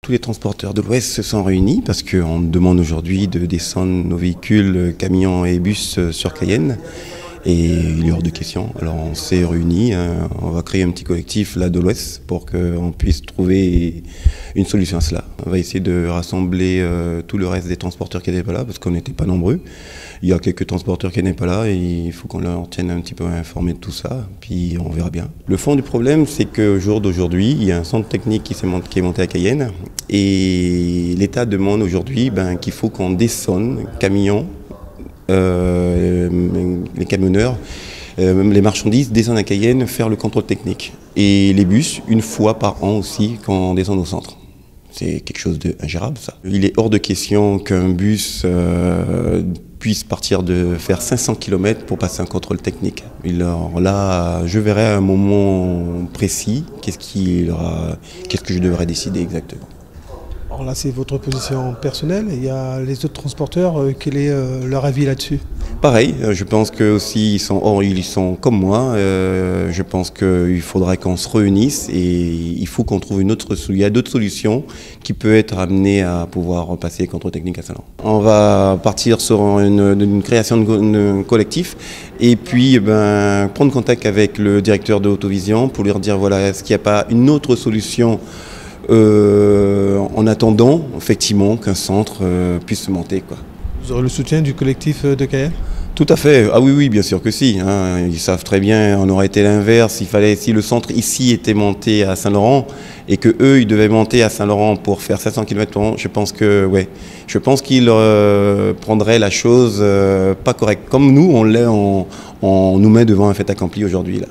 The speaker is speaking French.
Tous les transporteurs de l'Ouest se sont réunis parce qu'on demande aujourd'hui de descendre nos véhicules, camions et bus sur Cayenne. Et il est hors de question. Alors on s'est réunis, on va créer un petit collectif là de l'Ouest pour qu'on puisse trouver une solution à cela. On va essayer de rassembler tout le reste des transporteurs qui n'étaient pas là parce qu'on n'était pas nombreux. Il y a quelques transporteurs qui n'étaient pas là et il faut qu'on leur tienne un petit peu informés de tout ça, puis on verra bien. Le fond du problème, c'est qu'au jour d'aujourd'hui, il y a un centre technique qui est monté à Cayenne et l'État demande aujourd'hui qu'il faut qu'on descende camions. Les camionneurs, même les marchandises descendent à Cayenne faire le contrôle technique. Et les bus, une fois par an aussi, quand on descend au centre. C'est quelque chose d'ingérable, ça. Il est hors de question qu'un bus puisse partir de faire 500 km pour passer un contrôle technique. Alors là, je verrai à un moment précis qu'est-ce que je devrais décider exactement. Alors là, c'est votre position personnelle. Il y a les autres transporteurs. Quel est leur avis là-dessus? Pareil, je pense que aussi ils sont comme moi. Je pense qu'il faudra qu'on se réunisse et il faut qu'on trouve il y a d'autres solutions qui peuvent être amenées à pouvoir passer les contrôles techniques à Saint-Laurent. On va partir sur une création de collectif et puis prendre contact avec le directeur de Autovision pour lui dire voilà, est-ce qu'il n'y a pas une autre solution en attendant effectivement qu'un centre puisse se monter, quoi. Vous aurez le soutien du collectif de Cayenne? Tout à fait. Ah oui, bien sûr que si. Ils savent très bien, on aurait été l'inverse. Si le centre ici était monté à Saint-Laurent et que eux ils devaient monter à Saint-Laurent pour faire 500 km par an, je pense qu'ils prendraient la chose pas correcte. Comme nous, on nous met devant un fait accompli aujourd'hui là.